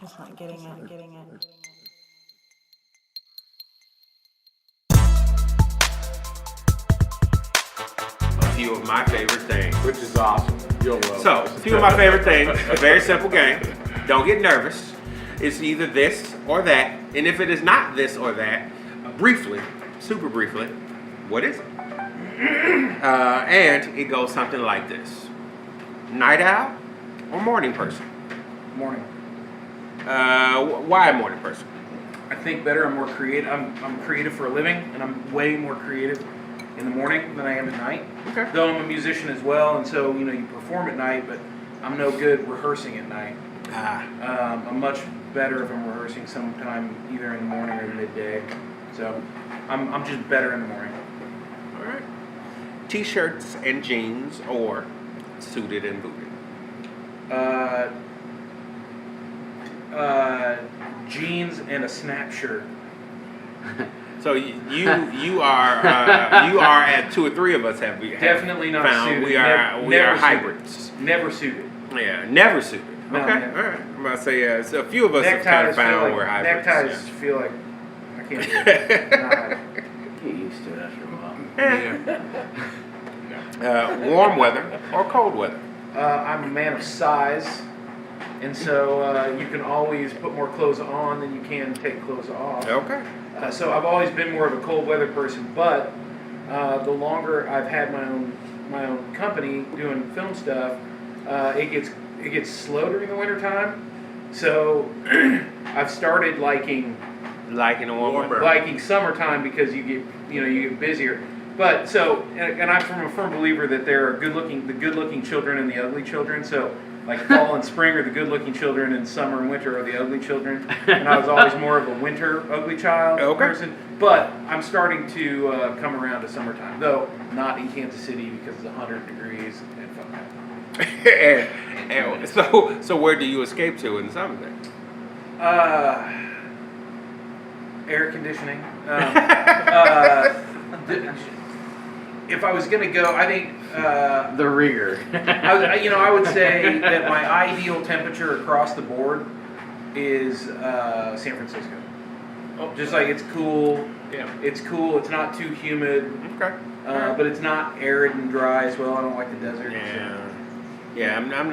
Just not getting it. A few of my favorite things. Which is awesome. You'll love So, a few of my favorite things. A very simple game. Don't get nervous. It's either this or that. And if it is not this or that, briefly, super briefly, what is it? And it goes something like this. Night owl or morning person? Morning. Why a morning person? I think better. I'm more creative. I'm creative for a living, and I'm way more creative in the morning than I am at night. Okay. Though I'm a musician as well, and so you perform at night, but I'm no good rehearsing at night. I'm much better if I'm rehearsing sometime either in the morning or midday. So I'm just better in the morning. All right. T-shirts and jeans or suited and booted? Jeans and a snap shirt. So you are at two or three of us have Definitely not found suited. we are Never hybrids. Never suited. Yeah, never suited. No, okay, never. all right. I'm about to say so a few of us have kind of found we're hybrids. Neckties feel like I can't do it. Get used to it after a while. Warm weather or cold weather? I'm a man of size, and so you can always put more clothes on than you can take clothes off. Okay. So I've always been more of a cold weather person, but the longer I've had my own company doing film stuff, it gets slow during the winter time. So I've started liking the warm weather. Liking summertime because you get busier. But so, and I'm a firm believer that there are the good-looking children and the ugly children. So, like fall and spring are the good-looking children, and summer and winter are the ugly children. And I was always more of a winter ugly child person. But I'm starting to come around to summertime, though not in Kansas City because it's 100 degrees and fuck that. and so where do you escape to in the summer then? Air conditioning. If I was gonna go, I think The rigor. I would say that my ideal temperature across the board is San Francisco. Just like it's cool. Yeah. It's cool. It's not too humid. Okay. But it's not arid and dry as well. I don't like the desert. Yeah. Yeah, I'm not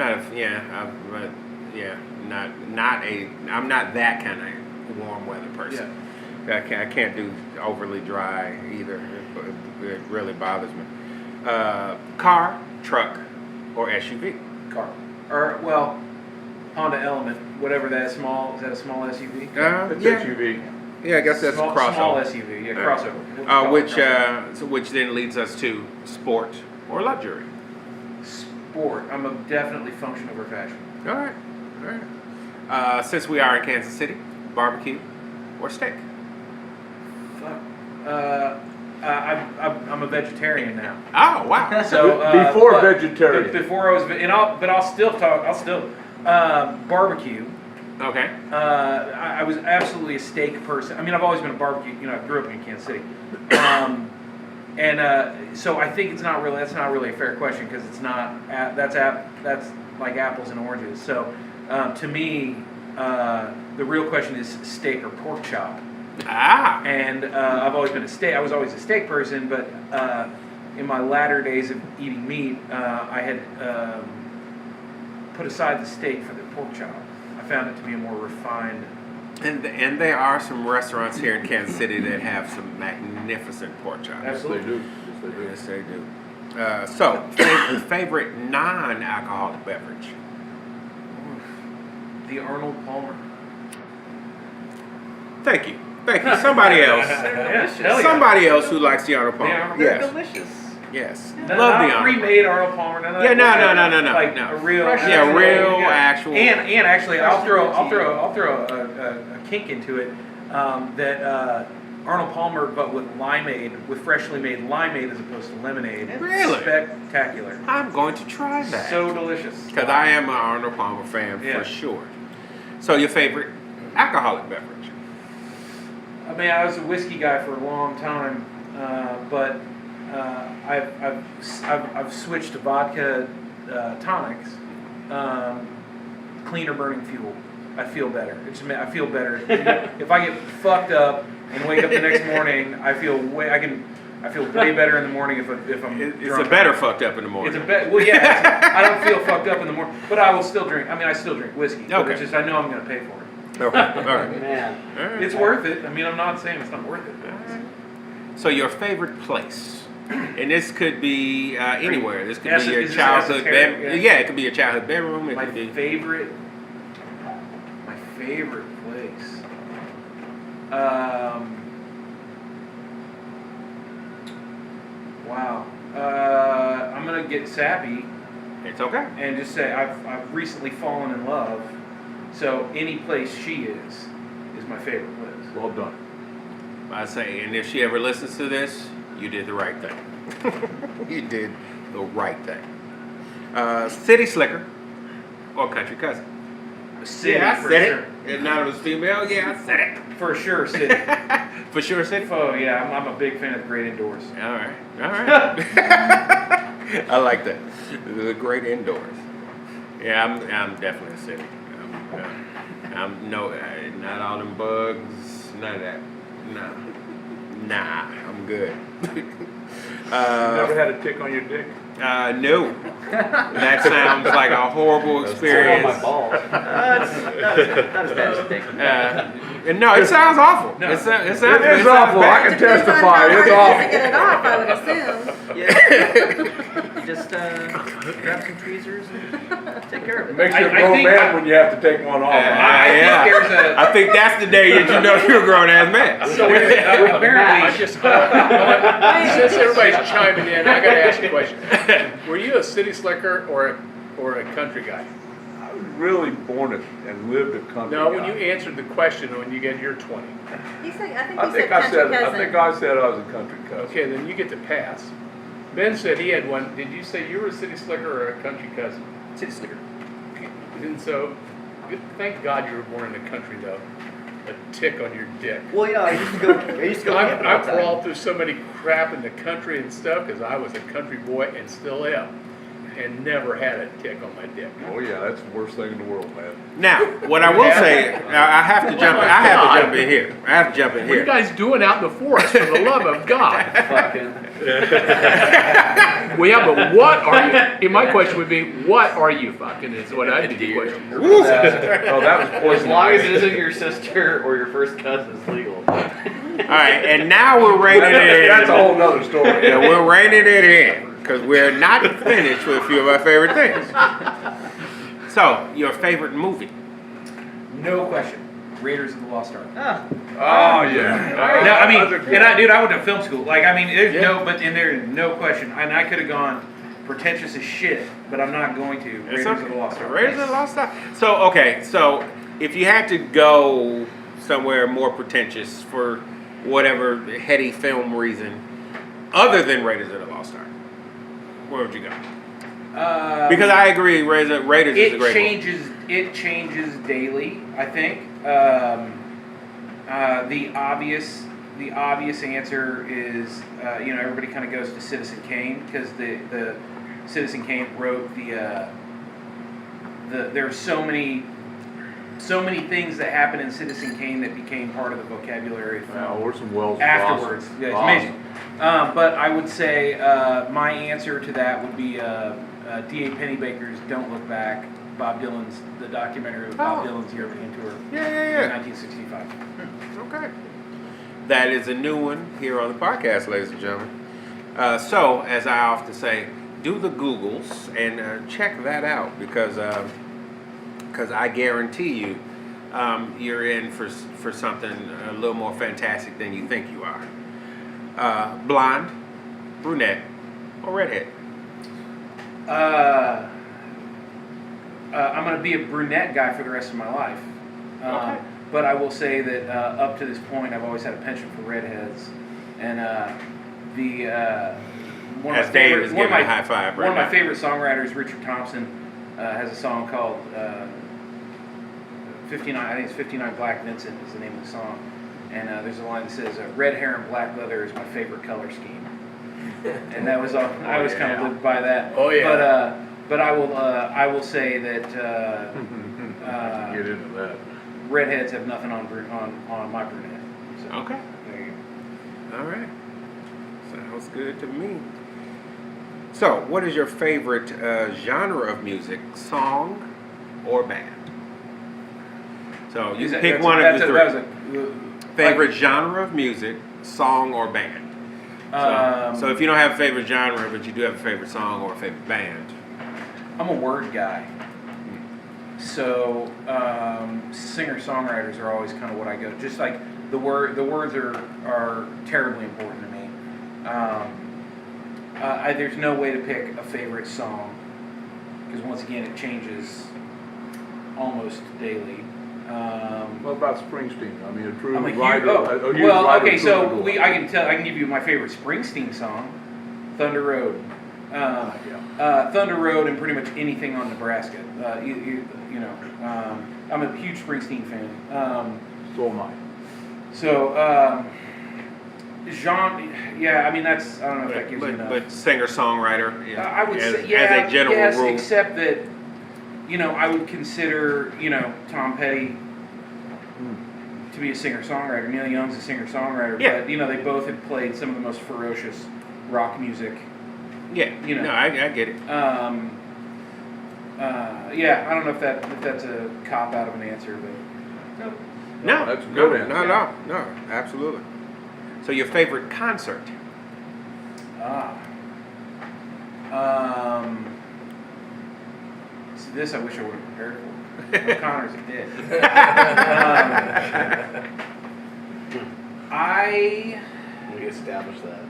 I'm not that kind of warm weather person. Yeah. I can't do overly dry either. It really bothers me. Car, truck, or SUV? Car. Or Honda Element, whatever that is. Small. Is that a small SUV? It's SUV. Yeah, I guess that's small, a crossover. Small SUV. Yeah, crossover. Which then leads us to sport or luxury. Sport. I'm a definitely function over fashion. All right. Since we are in Kansas City, barbecue or steak? Fuck. I'm a vegetarian now. Oh wow! So Before vegetarian. Before I was, I'll still barbecue. Okay. I was absolutely a steak person. I mean, I've always been a barbecue. I grew up in Kansas City, so I think that's not really a fair question because it's not. That's like apples and oranges. So to me, the real question is steak or pork chop. And I've always been I was always a steak person, but in my latter days of eating meat, I had put aside the steak for the pork chop. I found it to be a more refined. And there are some restaurants here in Kansas City that have some magnificent pork chops. Absolutely. Yes, they do. So, favorite non-alcoholic beverage? The Arnold Palmer. Thank you. Somebody else. Somebody else who likes the Arnold Palmer. They're Yes. delicious. Yes. Love Love the not Arnold. pre-made Arnold Palmer. No. Yeah, no. Like no. a real, Actual. And actually, I'll throw a kink into it. That Arnold Palmer, but with freshly made limeade as opposed to lemonade. Really? Spectacular. I'm going to try that. So delicious. Because I am an Arnold Palmer fan for sure. So your favorite alcoholic beverage? I mean, I was a whiskey guy for a long time, but I've switched to vodka tonics, cleaner burning fuel. I feel better. I feel better. If I get fucked up and wake up the next morning, I feel way better in the morning if I'm It's drunk. a better fucked up in the morning. Well, yeah. I don't feel fucked up in the morning, but I will still drink. I mean, I still drink whiskey. But Okay. it's just I know I'm going to pay for it. Okay. All right. Man. All right. It's worth it. I mean, I'm not saying it's not worth it. So your favorite place, and this could be anywhere. This could be your Is this childhood esoteric? bedroom. Yeah, it could be your childhood bedroom. It My could be. favorite place. Wow. I'm gonna get sappy It's okay. and just say I've recently fallen in love, so any place she is my favorite place. Well done. I say, and if she ever listens to this, you did the right thing. You did the right thing. City slicker or country cousin? City, Yeah, I for said sure. it. And now it was female. Yeah, I said it. For sure, city. For sure, city. Oh yeah, I'm a big fan of the great indoors. All right. I like that. The great indoors. Yeah, I'm definitely a city. I'm not all them bugs, none of that. Nah, I'm good. Never had a tick on your dick? No. That sounds like a horrible experience. On my balls. Not as bad as a dick. No, it sounds awful. No. It sounds It is awful. I can testify. It's To awful. get it off, I would assume. Yeah. Just grab some tweezers and take care of it. Makes you a I grown think man when you have to take one off. Yeah. There's I think that's the day that you know you're a grown ass man. So apparently, Since everybody's chiming in, I gotta ask you a question. Were you a city slicker or a country guy? I was really born and lived a country No, when guy. you answered the question when you get your 20. You said, I think I you think said I country said cousin. I said I was a country cousin. Okay, then you get to pass. Ben said he had one. Did you say you were a city slicker or a country cousin? City slicker. And so, thank God you were born in the country though. A tick on your dick. Well, yeah, I used to go camping all I the time. crawled through so many crap in the country and stuff because I was a country boy and still am, and never had a tick on my dick. Oh yeah, that's the worst thing in the world, man. Now, what I will say, I have to jump in here. I have to jump in What are you here. guys doing out in the forest for the love of God? Fucking. Well, yeah, but what are you? My question would be, what are you fucking? Is what I'd be the question. Oh, that was As poison. long as it isn't your sister or your first cousin, it's legal. All right, and now we're rating it in. That's a whole nother story. Yeah, we're rating it in because we're not finished with a few of our favorite things. So, your favorite movie? no question, Raiders of the Lost Ark. Ah, Oh yeah. No, I mean, That's a good- and I went to film school. Like, I mean, there's Yeah. there's no question. And I could have gone pretentious as shit, but I'm not going to. Raiders of the Lost Ark. Raiders of the Lost Ark. So, okay, so if you had to go somewhere more pretentious for whatever heady film reason, other than Raiders of the Lost Ark, where would you go? Because I agree, Raiders is a great movie. It changes daily. I think the obvious answer is everybody kind of goes to Citizen Kane because the Citizen Kane wrote there are so many things that happened in Citizen Kane that became part of the vocabulary from Orson Welles. afterwards. Awesome. Yeah, it's Awesome. amazing. But I would say my answer to that would be D.A. Pennybaker's "Don't Look Back," the documentary of Bob Dylan's European tour in Yeah. 1965. Okay. That is a new one here on the podcast, ladies and gentlemen. So, as I often say, do the Googles and check that out because I guarantee you you're in for something a little more fantastic than you think you are. Blonde, brunette, or redhead? I'm going to be a brunette guy for the rest of my life. Okay. But I will say that up to this point, I've always had a penchant for redheads. And one of As my Dave favorite, is one of giving my, a high five one right of my now. favorite songwriters, Richard Thompson, has a song called 59. I think it's 59 Black Vincent is the name of the song. And there's a line that says, "Red hair and black leather is my favorite color scheme." And that was all. I always kind of lived by that. Oh, yeah. But I will say that Get into that. Redheads have nothing on my brunette. So, Okay. there you go. All right. Sounds good to me. So, what is your favorite genre of music, song or band? So, you pick one of the three. Favorite genre of music, song or band. So if you don't have a favorite genre, but you do have a favorite song or a favorite band. I'm a word guy. So singer-songwriters are always kind of what I go. Just like the words are terribly important to me. There's no way to pick a favorite song because once again it changes almost daily. What about Springsteen? I mean, a true I'm a huge, writer. okay. So I can give you my favorite Springsteen song, Thunder Road. Thunder Road and pretty much anything on Nebraska. I'm a huge Springsteen fan. So am I. So genre, yeah. I mean that's I don't know if that gives you enough. But singer-songwriter, I would say as a general yes, rule. except that I would consider Tom Petty to be a singer-songwriter. Neil Young's a singer-songwriter, Yeah. but they both have played some of the most ferocious rock music. Yeah, no, I get it. Yeah, I don't know if that's a cop out of an answer, but No, that's a good answer. No, absolutely. So your favorite concert? See, this I wish I would have prepared for. Connor's a dick. We established that.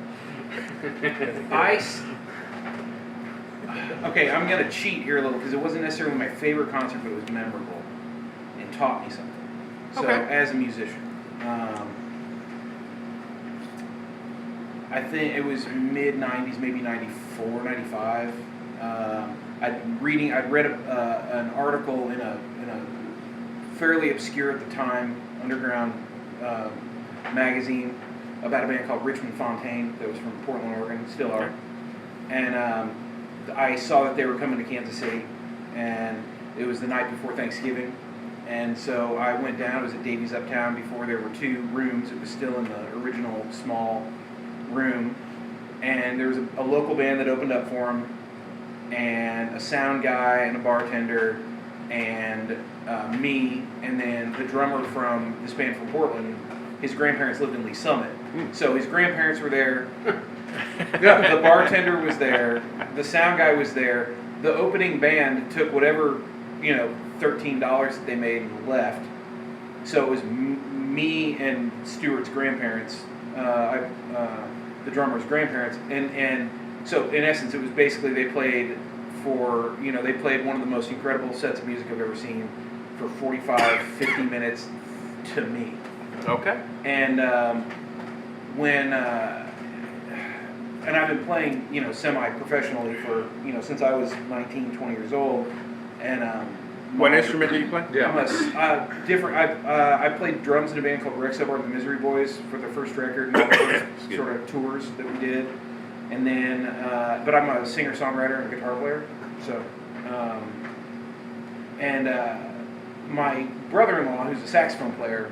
Okay, I'm gonna cheat here a little because it wasn't necessarily my favorite concert, but it was memorable and taught me something. So Okay. as a musician, I think it was mid '90s, maybe '94, '95. I'd read an article in a fairly obscure at the time underground magazine about a band called Richmond Fontaine that was from Portland, Oregon, still are. And I saw that they were coming to Kansas City, and it was the night before Thanksgiving. And so I went down. It was at Davies Uptown before there were 2 rooms. It was still in the original small room. And there was a local band that opened up for them, and a sound guy and a bartender, and me, and then the drummer from this band from Portland. His grandparents lived in Lee Summit. So his grandparents were there. The bartender was there. The sound guy was there. The opening band took whatever, $13 that they made and left. So it was me and Stuart's grandparents, the drummer's grandparents, and so in essence it was basically they played they played one of the most incredible sets of music I've ever seen for 45, 50 minutes to me. Okay. And and I've been playing, semi-professionally for, since I was 19, 20 years old. And What instrument do you play? Yeah. I played drums in a band called Rex Hubbard and the Misery Boys for their first record and all the first sort of tours that we did. And then, but I'm a singer-songwriter and a guitar player. So, my brother-in-law, who's a saxophone player,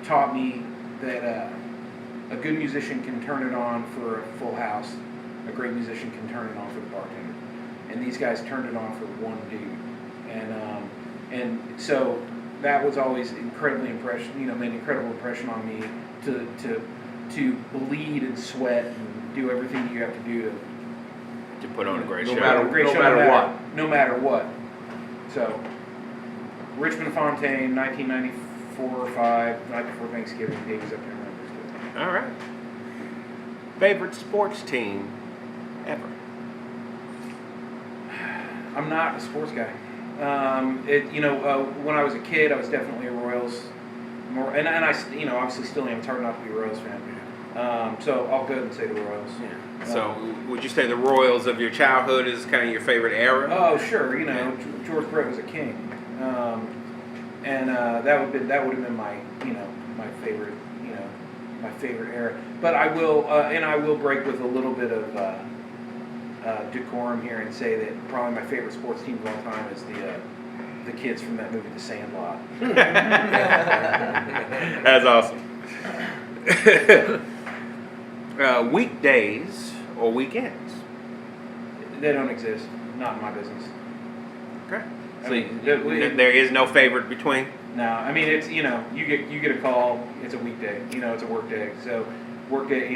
taught me that a good musician can turn it on for a full house. A great musician can turn it on for the bartender. And these guys turned it on for one dude. And so that was always made an incredible impression on me to bleed and sweat and do everything you have to do To put on a great No show. matter- No matter what. So, Richmond Fontaine, 1994 or 5, night before Thanksgiving, Davies Uptown. All right. Favorite sports team ever? I'm not a sports guy. When I was a kid, I was definitely a Royals. And I obviously still am. It's hard not to be a Royals fan. So I'll go ahead and say the Royals. So would you say the Royals of your childhood is kind of your favorite era? Oh, sure. George Brett was a king, and that would have been my my favorite my favorite era. But I will break with a little bit of decorum here and say that probably my favorite sports team of all time is the kids from that movie, The Sandlot. That's awesome. Weekdays or weekends? They don't exist. Not in my business. Okay. I So mean, there is no favorite between? No, I mean it's you get a call. It's a weekday. It's a work day. So work day.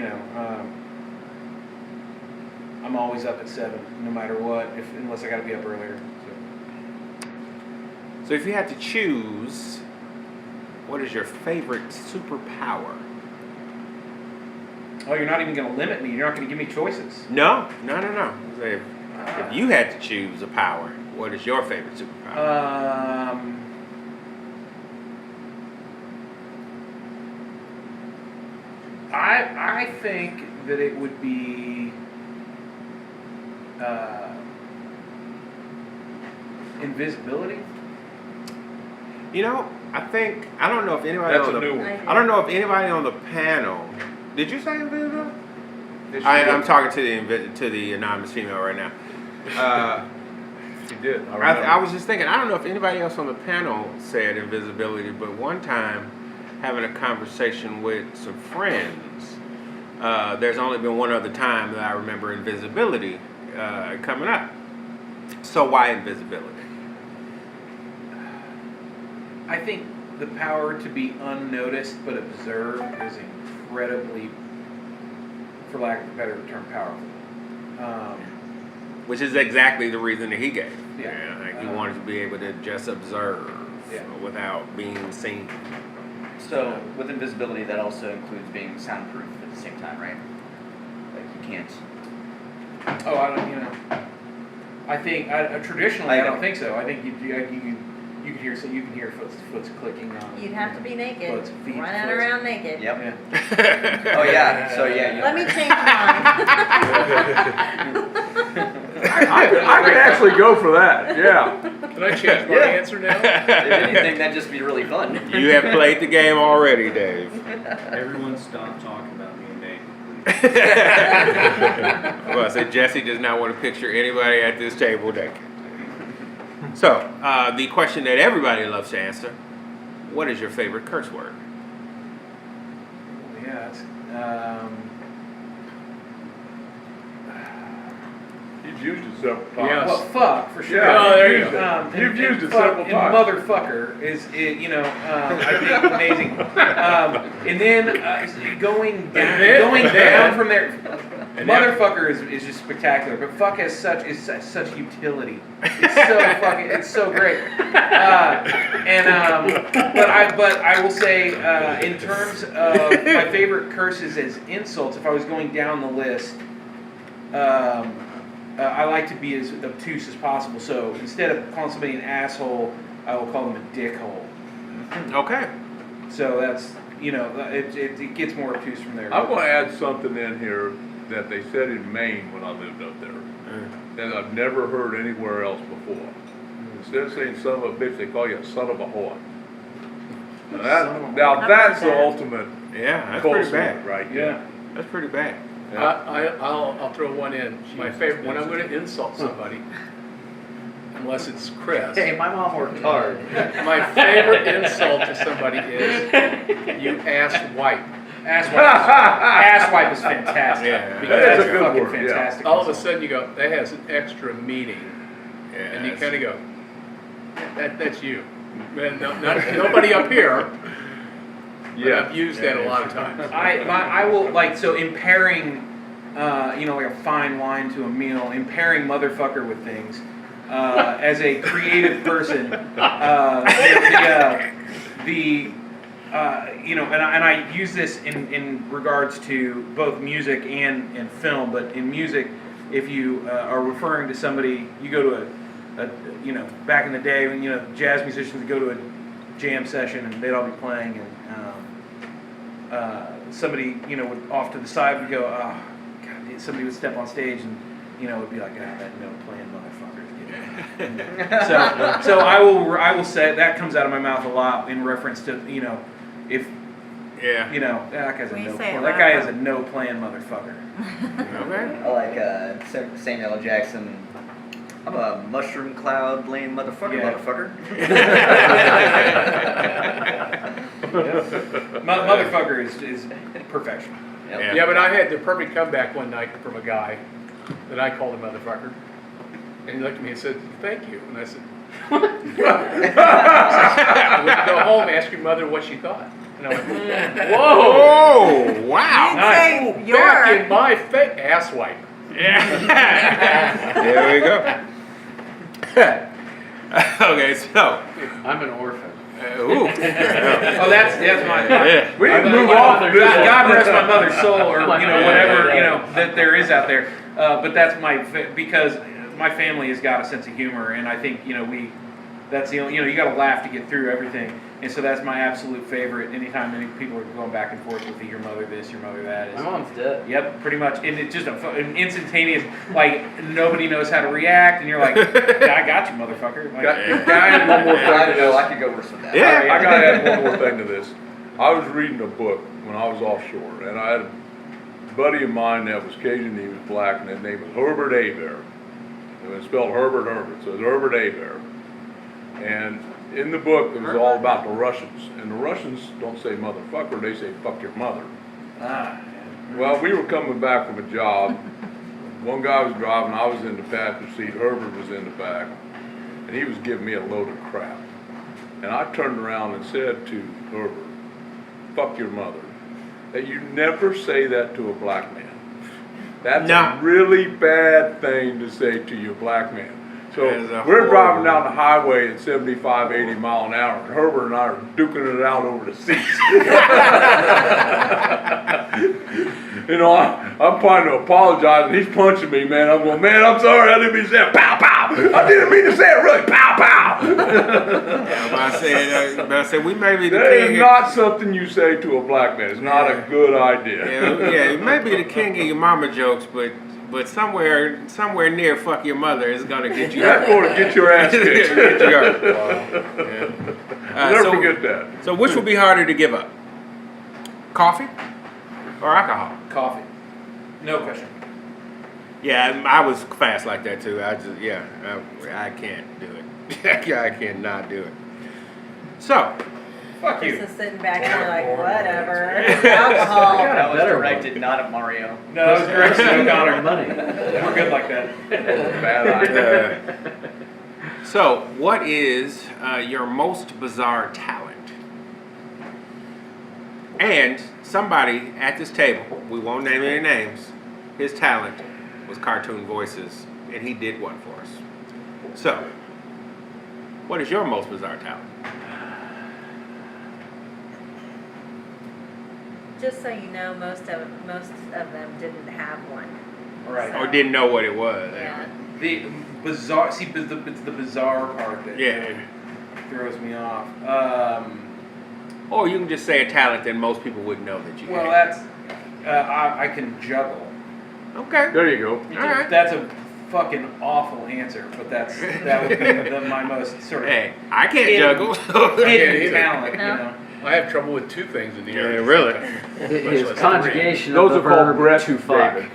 I'm always up at 7, no matter what, unless I got to be up earlier. So if you had to choose, what is your favorite superpower? Oh, you're not even going to limit me. You're not going to give me choices. No. If you had to choose a power, what is your favorite superpower? I think that it would be invisibility. I don't know if anybody That's on a the new one. I don't know if anybody on the panel. Did you say invisibility? Yes, I'm talking to the anonymous female right now. She did. I was just thinking, I don't know if anybody else on the panel said invisibility, but one time, having a conversation with some friends, there's only been one other time that I remember invisibility coming up. So why invisibility? I think the power to be unnoticed but observed is incredibly, for lack of a better term, powerful. Which is exactly the reason that he gave. Yeah. Like he wanted to be able to just observe without being seen. So with invisibility, that also includes being soundproof at the same time, right? Like you can't. Oh, I don't. I think traditionally I don't think so. I think you could hear foot's clicking on. You'd have to be naked, Foot's feet, running foot's- around naked. Yep. Yeah. Oh yeah. So yeah. You Let me change mine. I could actually go for that. Yeah. Can I change my Yeah. answer now? If anything, that'd just be really fun. You have played the game already, Dave. Everyone stop talking about being naked, please. Well, I said Jesse does not want to picture anybody at this table naked. So, the question that everybody loves to answer: what is your favorite curse word? Yeah. It's, You've used it several times. Yes. well, fuck for sure. Yeah, Oh, there you go. You've used it fuck several and times. motherfucker is I think amazing. And then going down from there. And then- Motherfucker is just spectacular, but fuck is such utility. It's so great. But I will say in terms of my favorite curses as insults, if I was going down the list, I like to be as obtuse as possible. So instead of calling somebody an asshole, I will call them a dickhole. Okay. So that's it gets more obtuse from there. I'm going to add something in here that they said in Maine when I lived up there that I've never heard anywhere else before. Instead of saying son of a bitch, they call you a son of a whore. Now that's the ultimate Yeah, that's curse pretty bad. word right Yeah. there. That's pretty bad. I'll throw one in. My favorite, when I'm going to insult somebody, unless it's Chris, Hey, my mom worked hard. my favorite insult to somebody is you ass wipe. Ass wipe is fantastic. Yeah. Because That is That's a good fucking word, yeah. fantastic. all of a sudden you go, that has an extra meaning. And you kind of go, that's you. Man, nobody up here, but I've used that a lot of times. I will impairing, like a fine wine to a meal, impairing motherfucker with things. As a creative person, and I use this in regards to both music and film. But in music, if you are referring to somebody, you go to back in the day when jazz musicians would go to a jam session and they'd all be playing, and somebody would off to the side would go, oh God, somebody would step on stage and would be like, that note playing motherfuckers. So I will say that comes out of my mouth a lot in reference to if Yeah. You know, that guy's a When you no. say it That guy loud. is a no plan motherfucker. Okay. I like Samuel L. Jackson. I'm a mushroom cloud laying motherfucker, Yeah. motherfucker. Motherfucker is perfection. Yep. Yeah. Yeah, but I had the perfect comeback one night from a guy that I called a motherfucker. And he looked at me and said, "Thank you." And I said, "When you go home, ask your mother what she thought." And I went, "Whoa! Oh, wow. Say Back your. in my face, asswipe." There we go. Okay, so. I'm an orphan. Ooh. Oh, that's my. Yeah. We I'm can a- move my off mother- of this one. God rest my mother's soul, or whatever Yeah. that there is out there. But that's because my family has got a sense of humor, and I think that's the only you got to laugh to get through everything, and so that's my absolute favorite. Anytime any people are going back and forth with your mother this, your mother that. My mom's dead. Yep, pretty much, and it's just an instantaneous. Like nobody knows how to react, and you're like, "Yeah, I got you, motherfucker." Like, Can I add one more thing I to know, this? I could go worse with that. Yeah. I gotta add one more thing to this. I was reading a book when I was offshore, and I had a buddy of mine that was Cajun. He was black, and his name was Herbert Abear. It was spelled Herbert, so it's Herbert Abear. And in the book, it was all about the Russians, and the Russians don't say motherfucker; they say fuck your mother. Well, we were coming back from a job. One guy was driving, I was in the passenger seat, Herbert was in the back, and he was giving me a load of crap. And I turned around and said to Herbert, "Fuck your mother." That you never say that to a black man. That's No. a really bad thing to say to your black man. So That is a we're driving horrible- down the highway at 75, 80 mile an hour, and Herbert and I are duking it out over the seats. I'm trying to apologize, and he's punching me, man. I'm going, "Man, I'm sorry, I didn't mean to say it. Pow, pow. I didn't mean to say it, really. Pow, pow." I said, we may be the That king. is not something you say to a black man. It's not a good idea. Yeah, it may be the king of your mama jokes, but somewhere near fuck your mother is gonna get you That's hurt. going to get your ass Get kicked. you hurt. Yeah. Never forget that. So which would be harder to give up? Coffee or alcohol? coffee, no question. Yeah, I was fast like that too. I can't do it. I cannot do it. So, Fuck you. Just sitting back and you're like, whatever. Alcohol. That was Better directed not at Mario. No, that was Gregson O'Connor. money. We're good like that. Bad idea. so what is your most bizarre talent? And somebody at this table, we won't name any names, his talent was cartoon voices, and he did one for us. So, what is your most bizarre talent? Just so you know, most of them didn't have one. Right. Or didn't know what it was. Yeah. The bizarre. See, it's the bizarre part that Yeah. throws me off. Or you can just say a talent that most people wouldn't know that you Well, had. that's I can juggle. Okay. There you go. All right. That's a fucking awful answer, but that would be my most sort of Hey, I can't Hidden. juggle. hidden either. talent. No. You know. I have trouble with two things in the Yeah, air. really. His conjugation Those of are the called verb breath, to fuck. David.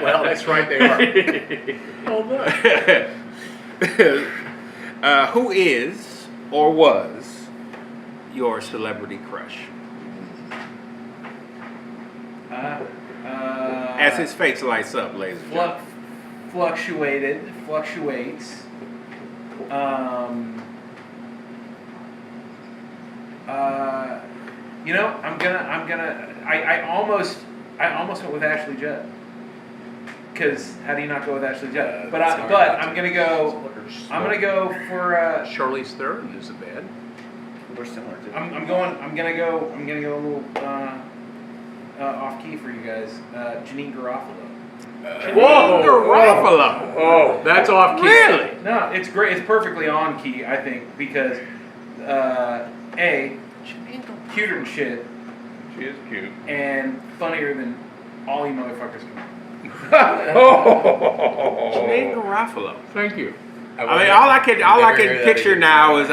Well, that's right, they are. Who is or was your celebrity crush? As his face lights up, ladies and gentlemen. Fluctuates. I almost went with Ashley Judd. Because how do you not go with Ashley Judd? But I'm gonna go for Charlize Theron is a bad. We're similar to. I'm gonna go a little off key for you guys. Janine Garofalo. Whoa! Garofalo. Oh, that's off key. Really? No, it's great. It's perfectly on key, I think, because cuter than shit She is cute. and funnier than all you motherfuckers can. Janine Garofalo. Thank you. I mean, all I can picture now is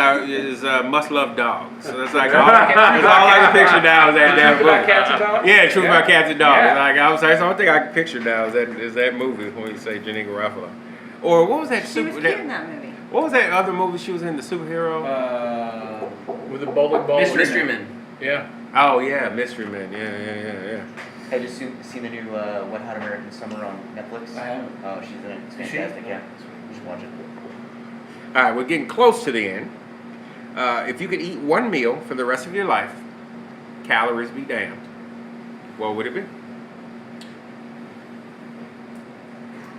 Must Love Dogs. So that's like all I can picture now is that Truth About movie. Cats and Dogs? Yeah, Truth About Cats and Dogs. Yeah. Like I'm sorry, the only thing I can picture now is that movie when you say Jenny Garofalo. Or what was that? She was cute in that movie. What was that other movie she was in? The superhero? With the bowling ball. Mystery Men. Yeah. Oh yeah, Mystery Men. Yeah. Have you seen the new Wet Hot American Summer on Netflix? I haven't. Oh, she's in it. It's Is she? fantastic. Yeah, you should watch it. All right, we're getting close to the end. If you could eat one meal for the rest of your life, calories be damned, what would it be?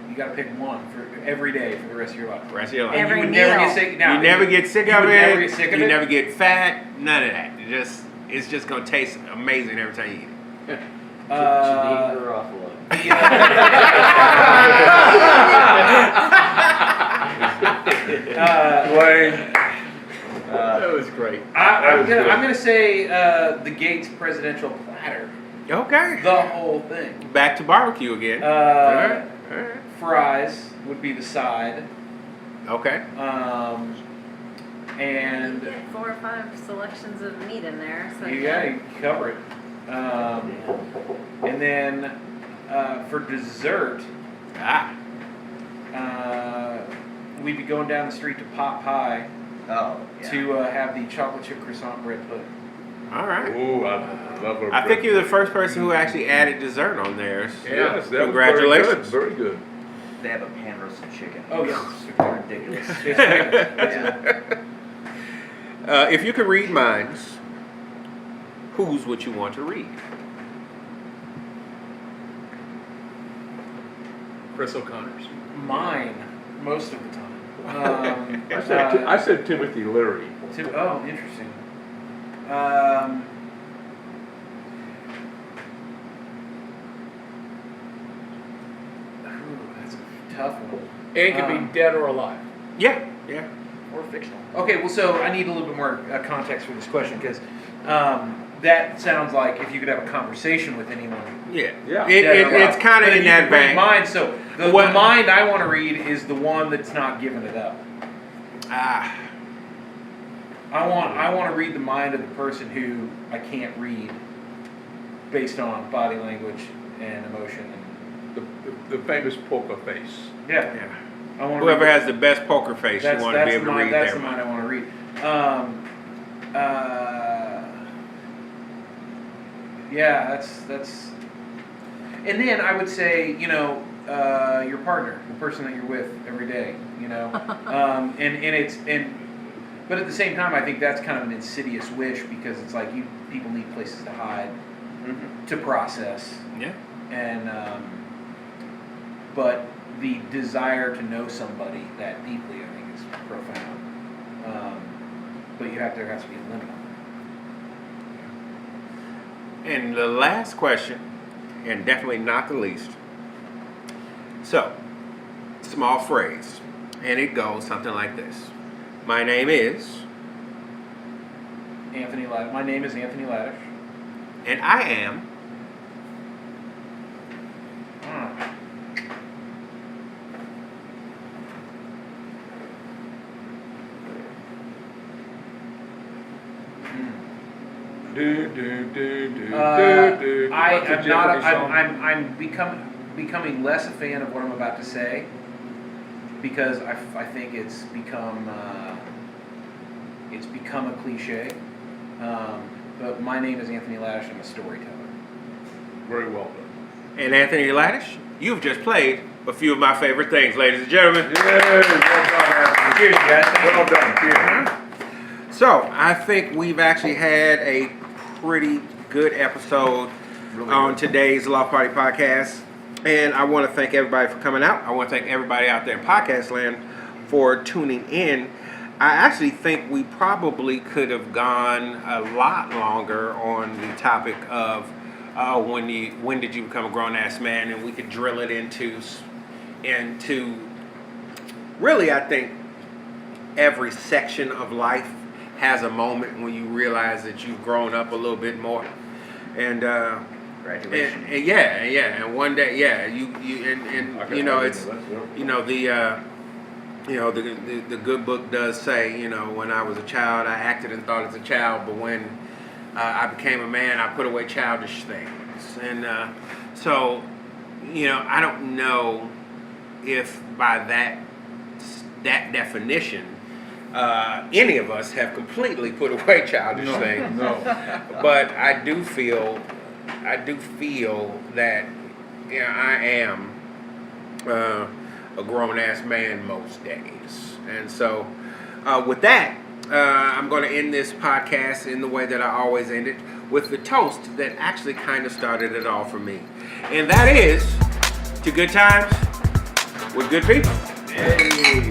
You got to pick one for every day for the rest of your life. Rest of your life. Every You would never meal. get sick. You Now, never get sick you of would it. never get sick of You it? never get fat. None of that. It's just gonna taste amazing every time you eat it. Janine Garofalo. Dwayne. That was great. I'm gonna say the Gates presidential platter. Okay. The whole thing. Back to barbecue again. All right. Fries would be the side. Okay. And You get 4 or 5 selections of meat in there. So you cover it. And then for dessert, we'd be going down the street to Pot Pie Oh, yeah. to have the chocolate chip croissant bread pudding. All right. Ooh, I love her. I think you're the first person who actually added dessert on theirs. Yes, that Congratulations. was very good. They have a pan roasted chicken. Oh, yeah. It's ridiculous. Yeah. If you could read minds, whose would you want to read? Chris O'Connor's. Mine, most of the time. I said Timothy Leary. Oh, interesting. That's a tough one. And it could be dead or alive. Yeah. Or fictional. Okay, well, so I need a little bit more context for this question because that sounds like if you could have a conversation with anyone. Yeah. Yeah. It's kind of But in you that could read vein. mind, so the mind I want to read is the one that's not giving it up. I want to read the mind of the person who I can't read based on body language and emotion. The famous poker face. Yeah. I want Whoever has the best poker face, you that's, want to be that's able to the read That's their the mind mind. I want to read. Yeah, that's. And then I would say, your partner, the person that you're with every day, but at the same time, I think that's kind of an insidious wish because it's like people need places to hide, to process, Yeah. and but the desire to know somebody that deeply, I think, is profound. But there has to be a limit on that. And the last question, and definitely not the least. So, small phrase, and it goes something like this. My name is, Anthony Ladish. My name is Anthony Ladish. and I am, I'm becoming less a fan of what I'm about to say because I think it's become a cliche. But my name is Anthony Ladish. I'm a storyteller. Very well done. and Anthony Ladish, you've just played a few of my favorite things, ladies and gentlemen. Yes, well done, Anthony. Cheers, guys. Well done. Cheers. So, I think we've actually had a pretty good episode on today's Loft Party Podcast. And I want to thank everybody for coming out. I want to thank everybody out there in podcast land for tuning in. I actually think we probably could have gone a lot longer on the topic of when did you become a grown-ass man, and we could drill it into really, I think every section of life has a moment when you realize that you've grown up a little bit more, and Graduation. and one day, it's you know, the good book does say, you know, when I was a child, I acted and thought as a child, but when I became a man, I put away childish things. And so, you know, I don't know if by that definition, any of us have completely put away childish things. No. But I do feel that, you know, I am a grown-ass man most days. And so with that, I'm going to end this podcast in the way that I always end it, with the toast that actually kind of started it all for me. And that is, to good times with good people. Hey.